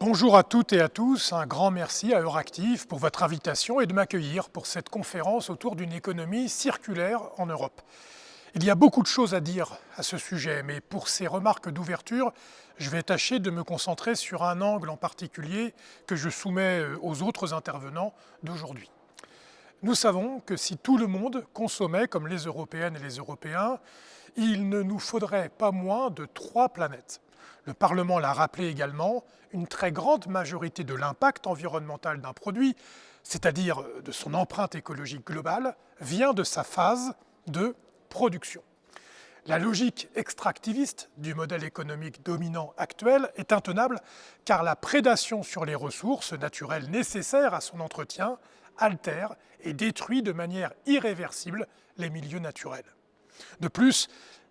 Bonjour à toutes et à tous, un grand merci à Euractiv pour votre invitation et de m'accueillir pour cette conférence autour d'une économie circulaire en Europe. Il y a beaucoup de choses à dire à ce sujet, mais pour ces remarques d'ouverture, je vais tâcher de me concentrer sur un angle en particulier que je soumets aux autres intervenants d'aujourd'hui. Nous savons que si tout le monde consommait comme les Européennes et les Européens, il ne nous faudrait pas moins de 3 planètes. Le Parlement l'a rappelé également, une très grande majorité de l'impact environnemental d'un produit, c'est-à-dire de son empreinte écologique globale, vient de sa phase de production. La logique extractiviste du modèle économique dominant actuel est intenable car la prédation sur les ressources naturelles nécessaires à son entretien altère et détruit de manière irréversible les milieux naturels. De plus,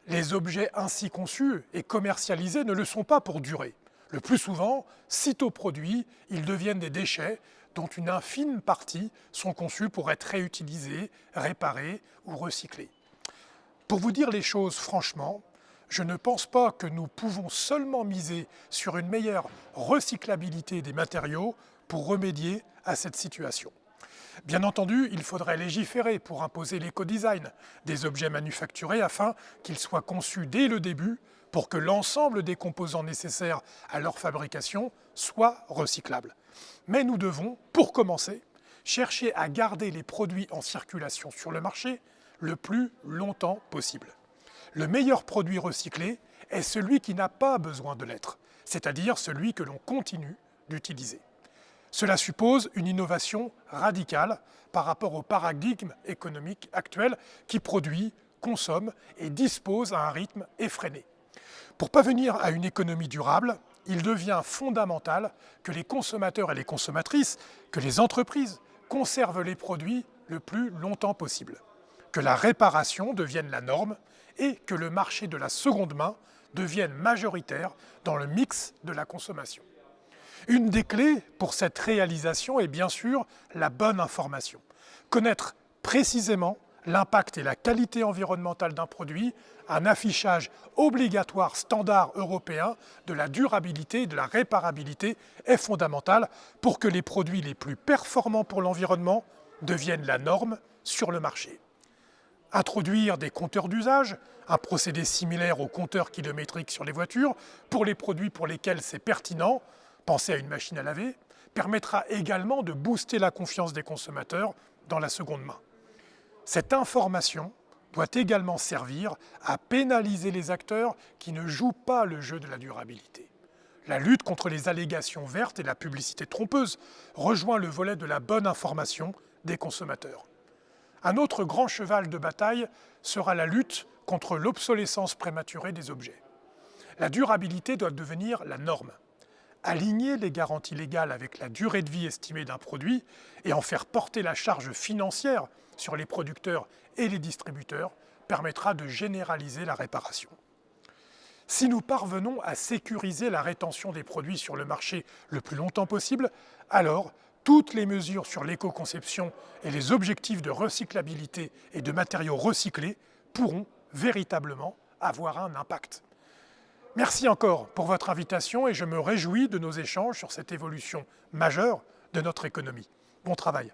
les objets ainsi conçus et commercialisés ne le sont pas pour durer. Le plus souvent, sitôt produits, ils deviennent des déchets dont une infime partie sont conçus pour être réutilisés, réparés ou recyclés. Pour vous dire les choses franchement, je ne pense pas que nous pouvons seulement miser sur une meilleure recyclabilité des matériaux pour remédier à cette situation. Bien entendu, il faudrait légiférer pour imposer l'éco-design des objets manufacturés afin qu'ils soient conçus dès le début pour que l'ensemble des composants nécessaires à leur fabrication soient recyclables. Mais nous devons, pour commencer, chercher à garder les produits en circulation sur le marché le plus longtemps possible. Le meilleur produit recyclé est celui qui n'a pas besoin de l'être, c'est-à-dire celui que l'on continue d'utiliser. Cela suppose une innovation radicale par rapport au paradigme économique actuel qui produit, consomme et dispose à un rythme effréné. Pour parvenir à une économie durable, il devient fondamental que les consommateurs et les consommatrices, que les entreprises conservent les produits le plus longtemps possible, que la réparation devienne la norme et que le marché de la seconde main devienne majoritaire dans le mix de la consommation. Une des clés pour cette réalisation est bien sûr la bonne information. Connaître précisément l'impact et la qualité environnementale d'un produit, un affichage obligatoire standard européen de la durabilité et de la réparabilité est fondamental pour que les produits les plus performants pour l'environnement deviennent la norme sur le marché. Introduire des compteurs d'usage, un procédé similaire aux compteurs kilométriques sur les voitures, pour les produits pour lesquels c'est pertinent, penser à une machine à laver, permettra également de booster la confiance des consommateurs dans la seconde main. Cette information doit également servir à pénaliser les acteurs qui ne jouent pas le jeu de la durabilité. La lutte contre les allégations vertes et la publicité trompeuse rejoint le volet de la bonne information des consommateurs. Un autre grand cheval de bataille sera la lutte contre l'obsolescence prématurée des objets. La durabilité doit devenir la norme. Aligner les garanties légales avec la durée de vie estimée d'un produit et en faire porter la charge financière sur les producteurs et les distributeurs permettra de généraliser la réparation. Si nous parvenons à sécuriser la rétention des produits sur le marché le plus longtemps possible, alors toutes les mesures sur l'éco-conception et les objectifs de recyclabilité et de matériaux recyclés pourront véritablement avoir un impact. Merci encore pour votre invitation et je me réjouis de nos échanges sur cette évolution majeure de notre économie. Bon travail.